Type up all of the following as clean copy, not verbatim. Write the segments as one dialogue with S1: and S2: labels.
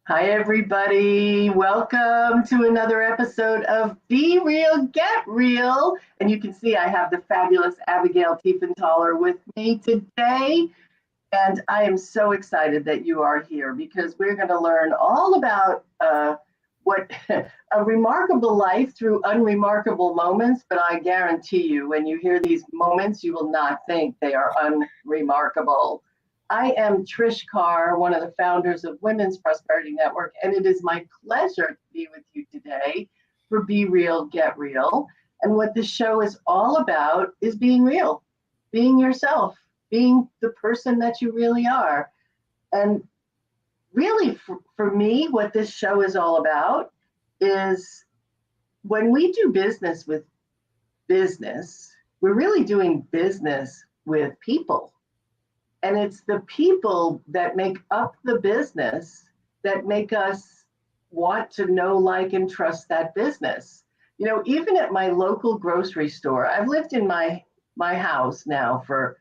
S1: Hi, everybody. Welcome to another episode of Be Real, Get Real. And you can see I have the fabulous Abigail Tiefenthaler with me today. And I am so excited that you are here because we're going to learn all about what a remarkable life through unremarkable moments. But I guarantee you, when you hear these moments, you will not think they are unremarkable. I am Trish Carr, one of the founders of Women's Prosperity Network, and it is my pleasure to be with you today for Be Real, Get Real. And what this show is all about is being real, being yourself, being the person that you really are. And really, for me, what this show is all about is when we do business with business, we're really doing business with people. And it's the people that make up the business that make us want to know, like, and trust that business. You know, even at my local grocery store, I've lived in my house now for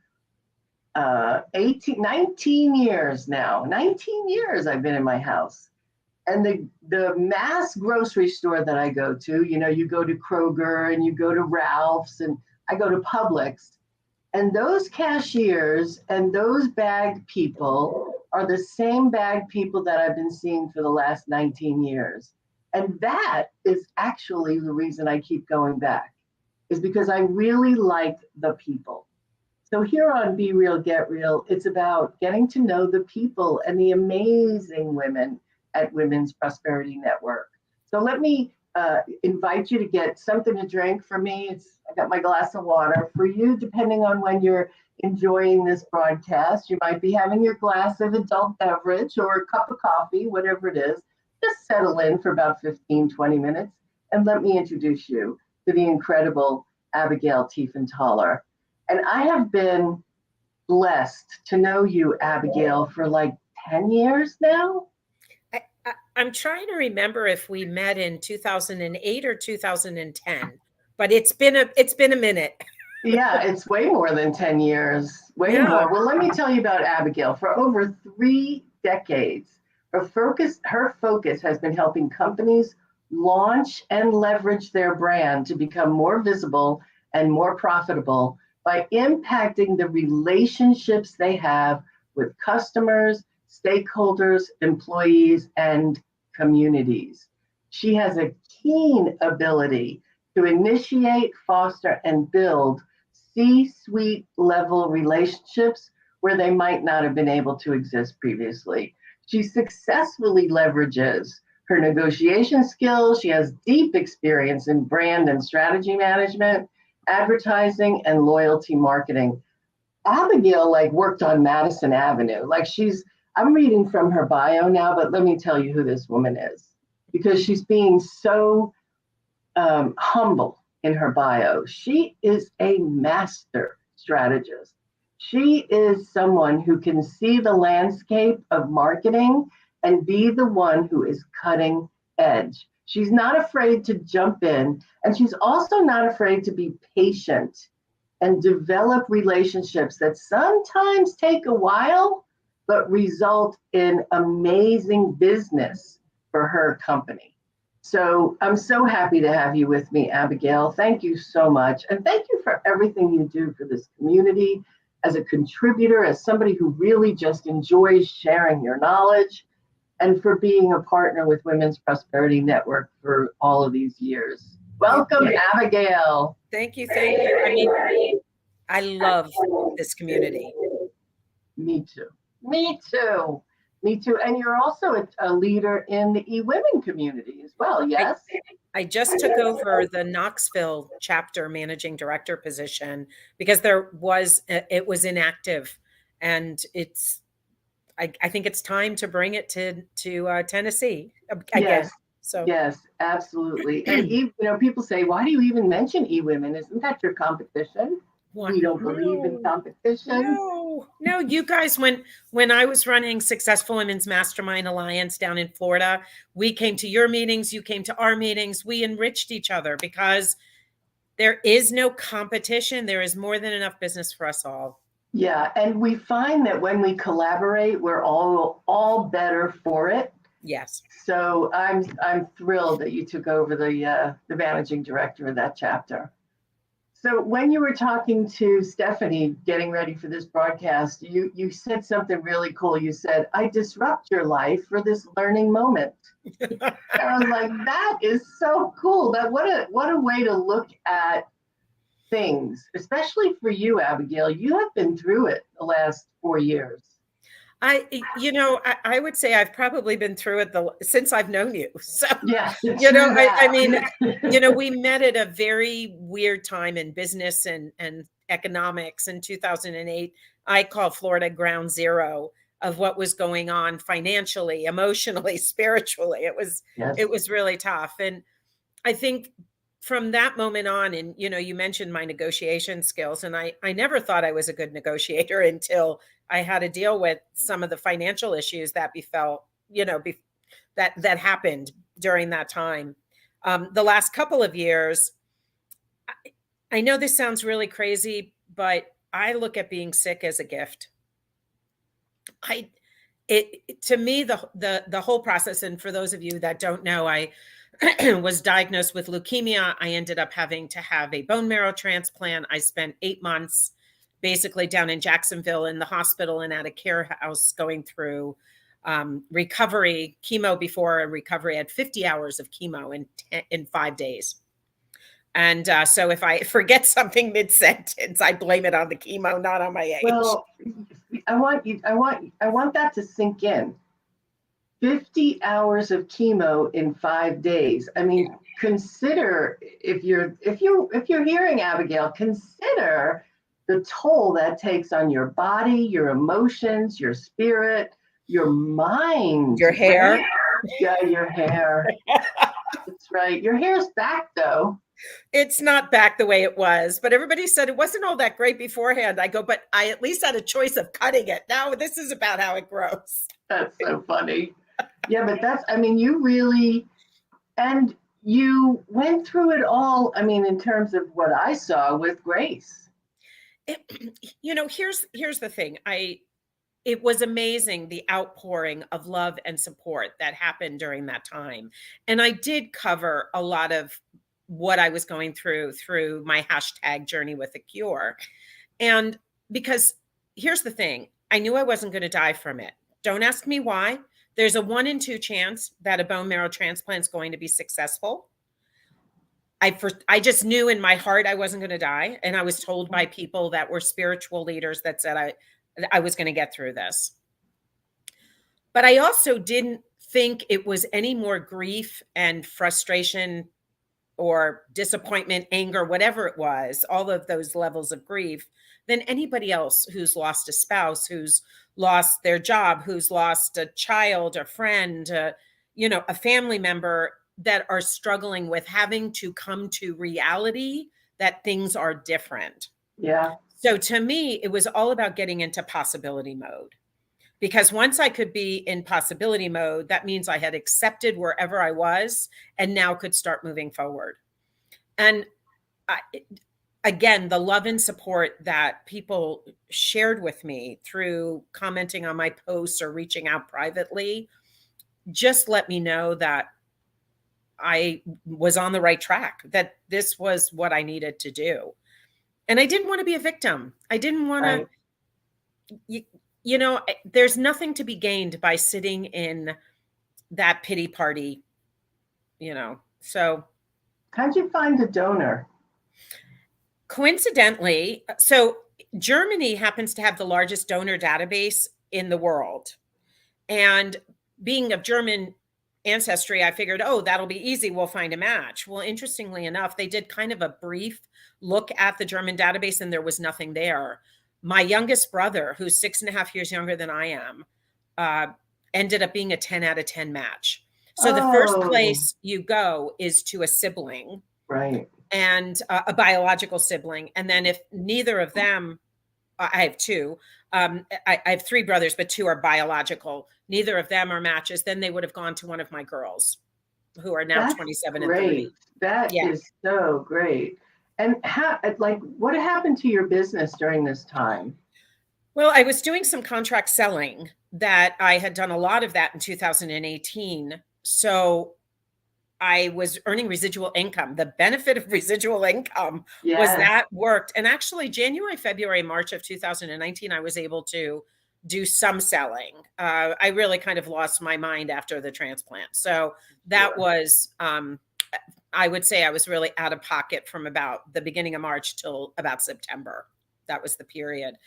S1: 19 years now. 19 years I've been in my house. And the mass grocery store that I go to, you know, you go to Kroger and you go to Ralph's and I go to Publix. And those cashiers and those bag people are the same bag people that I've been seeing for the last 19 years. And that is actually the reason I keep going back, is because I really like the people. So here on Be Real, Get Real, it's about getting to know the people and the amazing women at Women's Prosperity Network. So let me invite you to get something to drink. For me, I got my glass of water. For you, depending on when you're enjoying this broadcast, you might be having your glass of adult beverage or a cup of coffee, whatever it is. Just settle in for about 15, 20 minutes. And let me introduce you to the incredible Abigail Tiefenthaler. And I have been blessed to know you, Abigail, for like 10 years now.
S2: I'm trying to remember if we met in 2008 or 2010, but it's been a minute.
S1: Yeah, it's way more than 10 years, way
S2: Yeah.
S1: more. Well, let me tell you about Abigail. For over 3 decades, her focus has been helping companies launch and leverage their brand to become more visible and more profitable by impacting the relationships they have with customers, stakeholders, employees, and communities. She has a keen ability to initiate, foster, and build C-suite level relationships where they might not have been able to exist previously. She successfully leverages her negotiation skills. She has deep experience in brand and strategy management, advertising, and loyalty marketing. Abigail worked on Madison Avenue. I'm reading from her bio now, but let me tell you who this woman is because she's being so humble in her bio. She is a master strategist. She is someone who can see the landscape of marketing and be the one who is cutting edge. She's not afraid to jump in, and she's also not afraid to be patient and develop relationships that sometimes take a while, but result in amazing business for her company. So I'm so happy to have you with me, Abigail. Thank you so much. And thank you for everything you do for this community as a contributor, as somebody who really just enjoys sharing your knowledge, and for being a partner with Women's Prosperity Network for all of these years. Welcome, Abigail.
S2: Thank you. Thank you. I mean, I love this community.
S1: Me too. Me too. Me too. And you're also a leader in the e-women community as well, yes?
S2: I just took over the Knoxville chapter managing director position because it was inactive, and I think it's time to bring it to Tennessee again.
S1: Yes.
S2: So
S1: Yes, absolutely. And people say, why do you even mention e-women? Isn't that your competition? We don't believe in competition.
S2: No, you guys, when I was running Successful Women's Mastermind Alliance down in Florida, we came to your meetings, you came to our meetings, we enriched each other because there is no competition. There is more than enough business for us all.
S1: Yeah, and we find that when we collaborate, we're all better for it.
S2: Yes.
S1: So I'm thrilled that you took over the managing director of that chapter. So when you were talking to Stephanie, getting ready for this broadcast, you said something really cool. You said, "I disrupt your life for this learning moment." And I was like, that is so cool. That what a way to look at things, especially for you, Abigail. You have been through it the last 4 years.
S2: I would say I've probably been through it since I've known you. So,
S1: Yeah,
S2: I mean, we met at a very weird time in business and economics in 2008. I call Florida ground zero of what was going on financially, emotionally, spiritually.
S1: yes.
S2: It was really tough. And I think from that moment on, and you mentioned my negotiation skills, and I never thought I was a good negotiator until I had to deal with some of the financial issues that befell, that happened during that time. The last couple of years, I know this sounds really crazy, but I look at being sick as a gift. To me, the whole process, and for those of you that don't know, I was diagnosed with leukemia. I ended up having to have a bone marrow transplant. I spent 8 months basically down in Jacksonville in the hospital and at a care house going through recovery, chemo before and recovery. I had 50 hours of chemo in 5 days. And so if I forget something mid-sentence, I blame it on the chemo, not on my age.
S1: Well, I want that to sink in. 50 hours of chemo in 5 days. I mean, yeah. Consider if you're hearing Abigail, consider the toll that takes on your body, your emotions, your spirit, your mind,
S2: your hair.
S1: Right? Yeah, your hair. That's right. Your hair's back though.
S2: It's not back the way it was, but everybody said it wasn't all that great beforehand. I go, but I at least had a choice of cutting it. Now this is about how it grows.
S1: That's so funny. Yeah, but you really, and you went through it all, in terms of what I saw, with grace.
S2: Here's the thing. It was amazing, the outpouring of love and support that happened during that time. And I did cover a lot of what I was going through my hashtag journey with a cure. And because here's the thing, I knew I wasn't going to die from it. Don't ask me why. There's a 1 in 2 chance that a bone marrow transplant is going to be successful. I just knew in my heart I wasn't going to die. And I was told by people that were spiritual leaders that said I was going to get through this. But I also didn't think it was any more grief and frustration or disappointment, anger, whatever it was, all of those levels of grief, than anybody else who's lost a spouse, who's lost their job, who's lost a child, a friend, a family member, that are struggling with having to come to reality that things are different.
S1: Yeah.
S2: So to me, it was all about getting into possibility mode. Because once I could be in possibility mode, that means I had accepted wherever I was and now could start moving forward. And again, the love and support that people shared with me through commenting on my posts or reaching out privately just let me know that I was on the right track, that this was what I needed to do. And I didn't want to be a victim. I didn't want to, there's nothing to be gained by sitting in that pity party, so.
S1: How'd you find a donor?
S2: Coincidentally, so Germany happens to have the largest donor database in the world. And being of German ancestry, I figured, that'll be easy. We'll find a match. Well, interestingly enough, they did kind of a brief look at the German database and there was nothing there. My youngest brother, who's 6.5 years younger than I am, ended up being a 10 out of 10 match. So the first place you go is to a sibling.
S1: Right.
S2: And a biological sibling. And then if neither of them, I have 2, I have 3 brothers, but 2 are biological. Neither of them are matches. Then they would have gone to one of my girls who are now
S1: That's
S2: 27
S1: great.
S2: and 30.
S1: That is so great. And what happened to your business during this time?
S2: Well, I was doing some contract selling that I had done a lot of that in 2018. So I was earning residual income. The benefit of residual income was
S1: Yes.
S2: that worked. And actually, January, February, March of 2019, I was able to do some selling. I really kind of lost my mind after the transplant. So that
S1: Sure.
S2: was, I would say I was really out of pocket from about the beginning of March till about September. That was the period.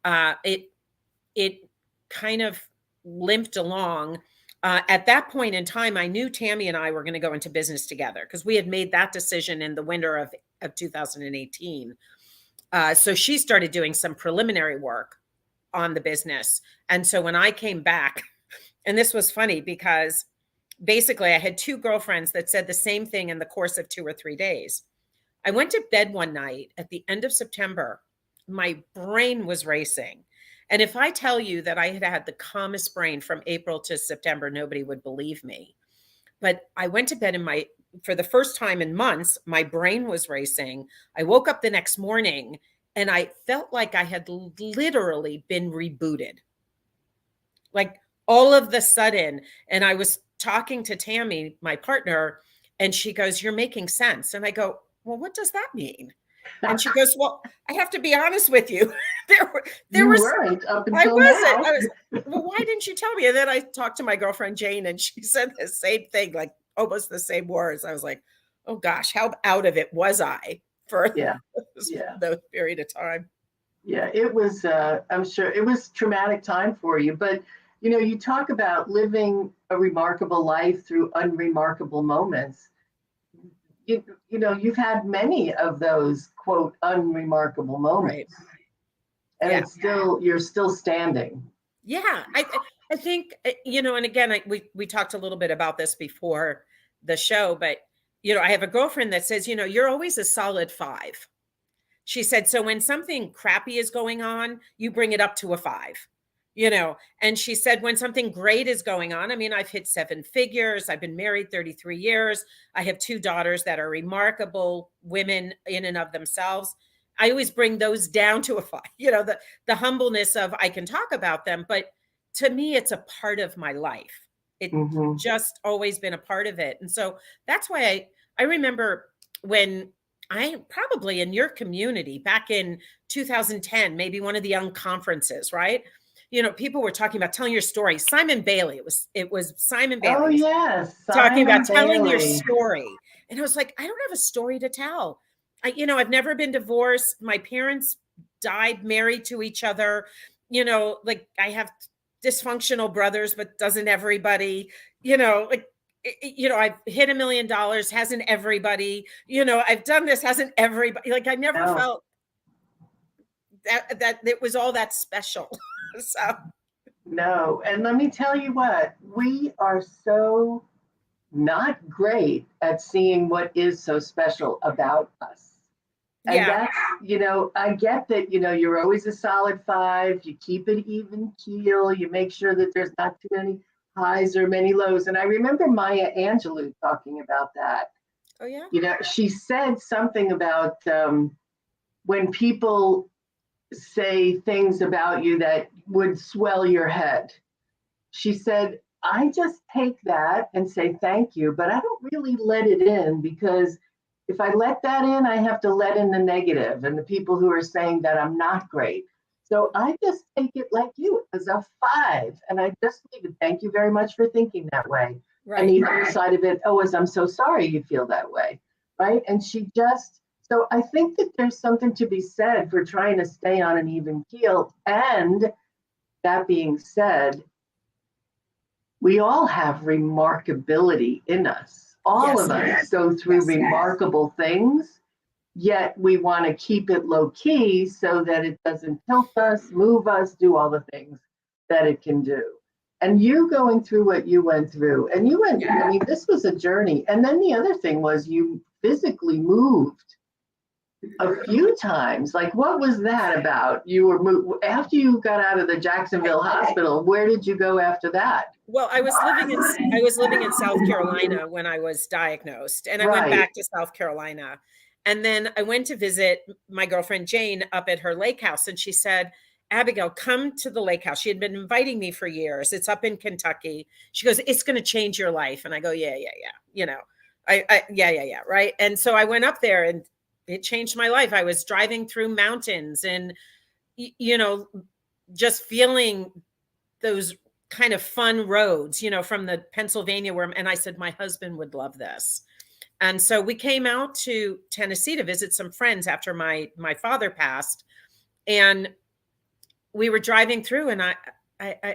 S2: It kind of limped along. At that point in time, I knew Tammy and I were going to go into business together because we had made that decision in the winter of 2018. So she started doing some preliminary work on the business. And so when I came back, and this was funny because basically I had two girlfriends that said the same thing in the course of 2 or 3 days. I went to bed one night at the end of September. My brain was racing. And if I tell you that I had had the calmest brain from April to September, nobody would believe me. But I went to bed for the first time in months, my brain was racing. I woke up the next morning and I felt like I had literally been rebooted. Like all of the sudden, and I was talking to Tammy, my partner, and she goes, "You're making sense." And I go, "Well, what does that mean?" And she goes, "Well, I have to be honest with you. There
S1: You
S2: was,
S1: weren't up
S2: I
S1: until
S2: wasn't.
S1: now.
S2: I was, well, why didn't you tell me?" And then I talked to my girlfriend Jane, and she said the same thing, like almost the same words. I was like, "Oh gosh, how out of it was I for
S1: Yeah. Yeah.
S2: the period of time?"
S1: Yeah, it was, I'm sure it was traumatic time for you, but you talk about living a remarkable life through unremarkable moments. You've had many of those quote unremarkable
S2: Right.
S1: moments, and
S2: Yeah.
S1: you're still standing.
S2: Yeah. I think, and again, we talked a little bit about this before the show, but I have a girlfriend that says, "You're always a solid 5." She said, "So when something crappy is going on, you bring it up to a 5." And she said, when something great is going on, I mean, I've hit 7 figures. I've been married 33 years. I have 2 daughters that are remarkable women in and of themselves. I always bring those down to a 5, the humbleness of I can talk about them, but to me, it's a part of my life. It
S1: Hmm.
S2: just always been a part of it. And so that's why I remember when I probably in your community back in 2010, maybe one of the young conferences, right? People were talking about telling your story. Simon Bailey, it was Simon
S1: Oh,
S2: Bailey
S1: yes,
S2: talking
S1: Simon
S2: about telling your
S1: Bailey.
S2: story. And I was like, I don't have a story to tell. I've never been divorced. My parents died married to each other. Like I have dysfunctional brothers, but doesn't everybody? Like I've hit $1 million, hasn't everybody? I've done this, hasn't everybody? Like I never
S1: No,
S2: felt that it was all that special. So
S1: no. And let me tell you what, we are so not great at seeing what is so special about us. And
S2: yeah,
S1: that's, I get that, you're always a solid 5. You keep it even keel. You make sure that there's not too many highs or many lows. And I remember Maya Angelou talking about that.
S2: oh yeah,
S1: She said something about when people say things about you that would swell your head. She said, I just take that and say thank you, but I don't really let it in because if I let that in, I have to let in the negative and the people who are saying that I'm not great. So I just take it like you as a 5, and I just leave it. Thank you very much for thinking that way. And
S2: right.
S1: the other side of it, oh, is I'm so sorry you feel that way, right? And so I think that there's something to be said for trying to stay on an even keel. And that being said, we all have remarkability in us. All
S2: Yes,
S1: of us go through
S2: yes,
S1: remarkable things, yet we want to keep it low key so that it doesn't tilt us, move us, do all the things that it can do. And you going through what you went through, and I mean, this was a journey. And then the other thing was you physically moved a few times. Like, what was that about? You were after you got out of the Jacksonville hospital. Where did you go after that?
S2: well, I was living in South Carolina when I was diagnosed, and I went
S1: Right.
S2: back to South Carolina. And then I went to visit my girlfriend Jane up at her lake house, and she said, Abigail, come to the lake house. She had been inviting me for years. It's up in Kentucky. She goes, it's going to change your life. And I go, yeah. You know, yeah. Right. And so I went up there and it changed my life. I was driving through mountains and, you know, just feeling those kind of fun roads, you know, from the Pennsylvania and I said, my husband would love this. And so we came out to Tennessee to visit some friends after my father passed. And we were driving through and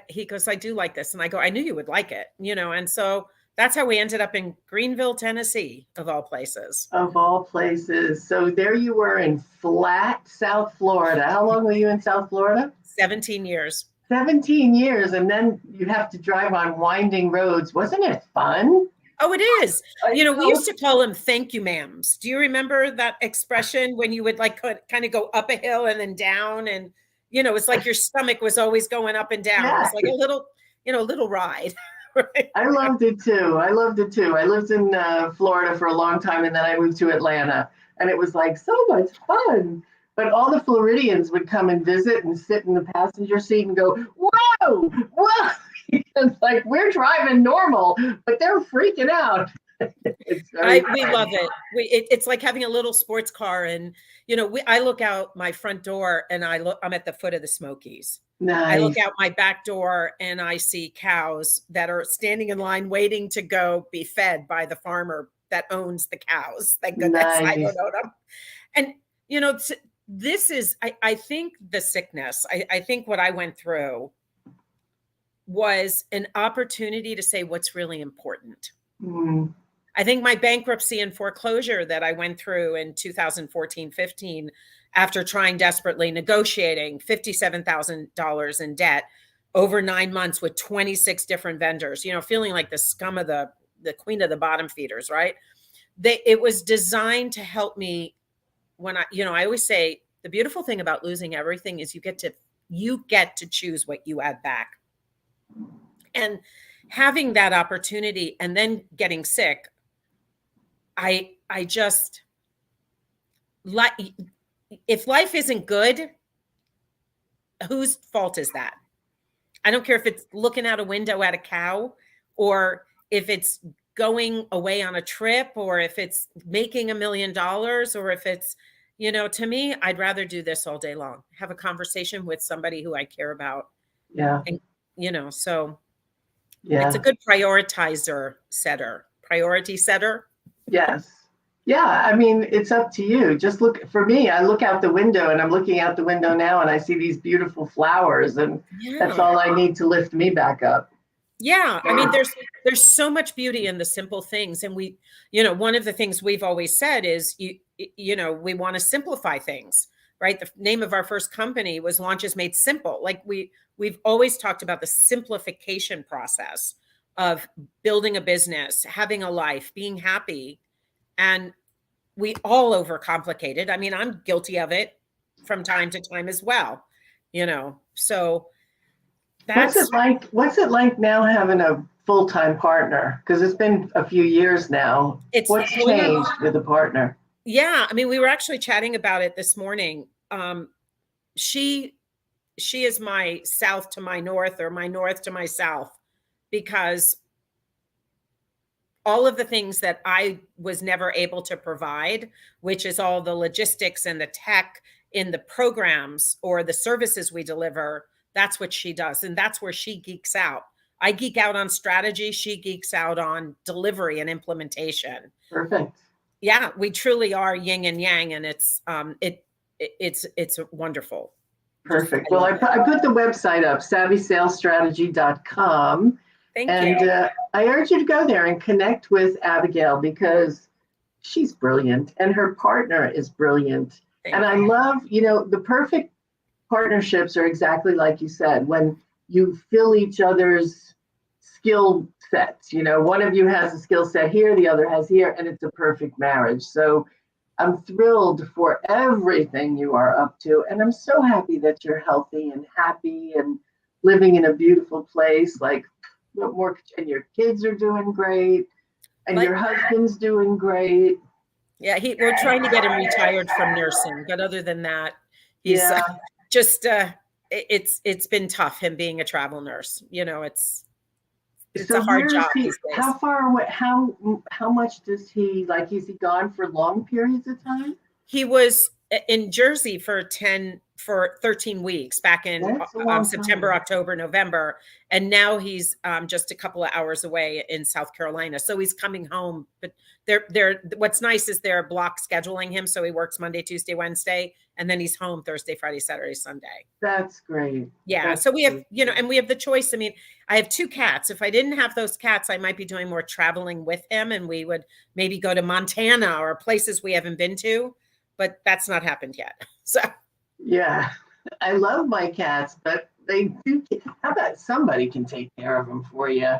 S2: he goes, I do like this. And I go, I knew you would like it, you know? And so that's how we ended up in Greenville, Tennessee, of all places.
S1: Of all places. So there you were in flat South Florida. How long were you in South Florida?
S2: 17 years.
S1: 17 years. And then you have to drive on winding roads. Wasn't it fun?
S2: Oh, it is. You know, we used to call them thank you, ma'ams. Do you remember that expression when you would like kind of go up a hill and then down? And, you know, it's like your stomach was always going up and down. Yeah. It was like a little, you know, little ride. Right?
S1: I loved it too. I lived in Florida for a long time, and then I moved to Atlanta, and it was like so much fun. But all the Floridians would come and visit and sit in the passenger seat and go, whoa, whoa. It's like, we're driving normal, but they're freaking out.
S2: We love it. It's like having a little sports car. And, you know, I look out my front door and I'm at the foot of the Smokies.
S1: Nice.
S2: I look out my back door and I see cows that are standing in line waiting to go be fed by the farmer that owns the cows. Thank goodness. Nice. I don't know them. And, you know, this is, I think the sickness, I think what I went through was an opportunity to say what's really important.
S1: Mm.
S2: I think my bankruptcy and foreclosure that I went through in 2014-15, after trying desperately, negotiating $57,000 in debt over 9 months with 26 different vendors, you know, feeling like the scum of the queen of the bottom feeders, right? It was designed to help me when I always say the beautiful thing about losing everything is you get to choose what you add back. And having that opportunity and then getting sick, I just, if life isn't good, whose fault is that? I don't care if it's looking out a window at a cow, or if it's going away on a trip, or if it's making $1 million, or if it's, you know, to me, I'd rather do this all day long, have a conversation with somebody who I care about.
S1: Yeah.
S2: And, you know, so
S1: yeah,
S2: it's a good priority setter.
S1: Yes. Yeah. I mean, it's up to you. Just look, for me, I look out the window and I'm looking out the window now and I see these beautiful flowers, and that's all I need to lift me back up.
S2: Yeah. I mean, there's so much beauty in the simple things. And we, you know, one of the things we've always said is, you know, we want to simplify things, right? The name of our first company was Launches Made Simple. Like we've always talked about the simplification process of building a business, having a life, being happy. And we all overcomplicate it. I mean, I'm guilty of it from time to time as well, you know, so
S1: what's it like now having a full-time partner? Because it's been a few years now. What's changed with a partner?
S2: Yeah. I mean, we were actually chatting about it this morning. She is my south to my north, or my north to my south, because all of the things that I was never able to provide, which is all the logistics and the tech in the programs or the services we deliver, that's what she does. And that's where she geeks out. I geek out on strategy. She geeks out on delivery and implementation.
S1: Perfect.
S2: Yeah, we truly are yin and yang, and it's wonderful.
S1: Perfect. Well, I put the website up, savvysalesstrategy.com.
S2: Thank you.
S1: And I urge you to go there and connect with Abigail, because she's brilliant and her partner is brilliant. And I love, you know, the perfect partnerships are exactly like you said, when you fill each other's skill sets. You know, one of you has a skill set here, the other has here, and it's a perfect marriage. So I'm thrilled for everything you are up to. And I'm so happy that you're healthy and happy and living in a beautiful place. Like, what more? And your kids are doing great, and your husband's doing great.
S2: Yeah, we're trying to get him retired from nursing, but other than that, he's just it's been tough, him being a travel nurse. It's
S1: So
S2: a hard
S1: where is
S2: job
S1: he?
S2: these days.
S1: How far away? How much does he like? Is he gone for long periods of time?
S2: He was in Jersey for 13 weeks back in
S1: That's a long
S2: September,
S1: time.
S2: October, November, and now he's just a couple of hours away in South Carolina. So he's coming home, but they're what's nice is they're block scheduling him, so he works Monday, Tuesday, Wednesday, and then he's home Thursday, Friday, Saturday, Sunday.
S1: That's great.
S2: Yeah.
S1: That's
S2: So we have,
S1: great.
S2: and we have the choice. I mean, I have 2 cats. If I didn't have those cats, I might be doing more traveling with him, and we would maybe go to Montana or places we haven't been to, but that's not happened yet. So
S1: Yeah, I love my cats, but they do. How about somebody can take care of them for you?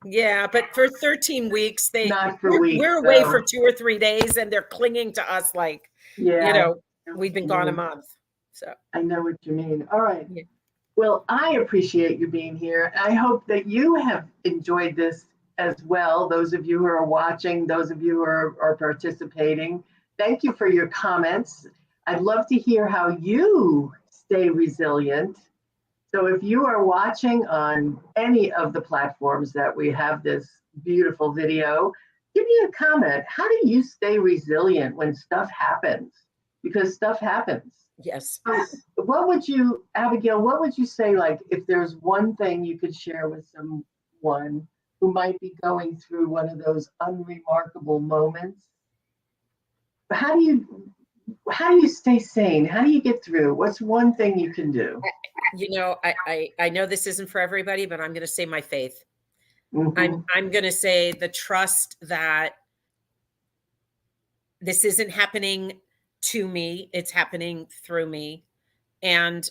S2: yeah, but for 13 weeks,
S1: Not for
S2: we're
S1: weeks,
S2: away
S1: though.
S2: for 2 or 3 days, and they're clinging to us like,
S1: Yeah,
S2: we've been gone a month. So
S1: I know what you mean. All right.
S2: yeah.
S1: Well, I appreciate you being here. I hope that you have enjoyed this as well. Those of you who are watching, those of you who are participating, thank you for your comments. I'd love to hear how you stay resilient. So if you are watching on any of the platforms that we have this beautiful video, give me a comment. How do you stay resilient when stuff happens? Because stuff happens.
S2: Yes.
S1: What would you, Abigail, what would you say, like, if there's one thing you could share with someone who might be going through one of those unremarkable moments? How do you stay sane? How do you get through? What's one thing you can do?
S2: I know this isn't for everybody, but I'm going to say my faith.
S1: Mhm.
S2: I'm going to say the trust that this isn't happening to me, it's happening through me. And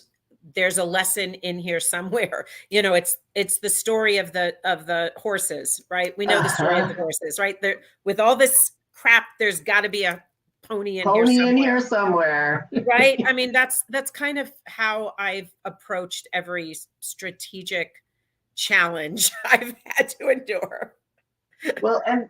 S2: there's a lesson in here somewhere. It's the story of the horses, right? We know the story of the horses, right? There, with all this crap, there's got to be a pony in here
S1: Pony
S2: somewhere.
S1: in here somewhere.
S2: Right? I mean, that's kind of how I've approached every strategic challenge I've had to endure.
S1: Well, and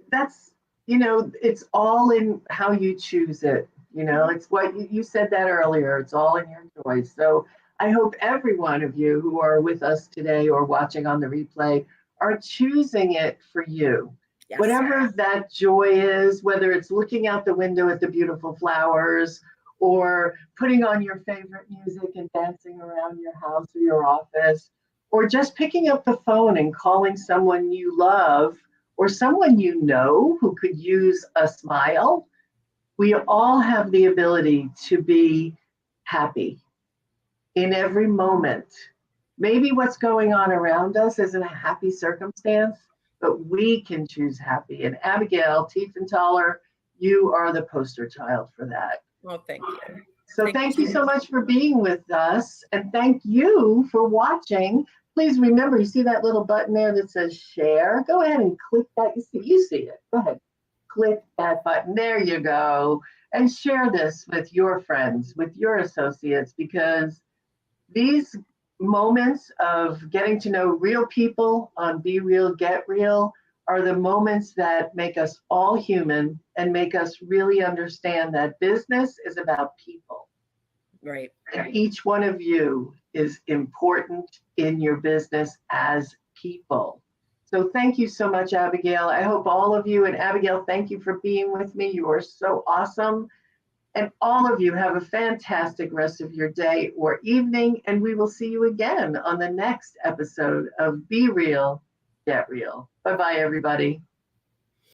S1: that's, it's all in how you choose it. It's what you said that earlier. It's all in your choice. So I hope every one of you who are with us today or watching on the replay are choosing it for you.
S2: Yes.
S1: Whatever that joy is, whether it's looking out the window at the beautiful flowers or putting on your favorite music and dancing around your house or your office, or just picking up the phone and calling someone you love or someone you know who could use a smile. We all have the ability to be happy in every moment. Maybe what's going on around us isn't a happy circumstance, but we can choose happy. And Abigail Tiefenthaler, you are the poster child for that.
S2: Well, thank you.
S1: So thank you so much for being with us. And thank you for watching. Please remember, you see that little button there that says share? Go ahead and click that. You see it. Go ahead. Click that button. There you go. And share this with your friends, with your associates, because these moments of getting to know real people on Be Real, Get Real are the moments that make us all human and make us really understand that business is about people.
S2: Right.
S1: And each one of you is important in your business as people. So thank you so much, Abigail. I hope all of you, and Abigail, thank you for being with me. You are so awesome. And all of you have a fantastic rest of your day or evening, and we will see you again on the next episode of Be Real, Get Real. Bye-bye, everybody.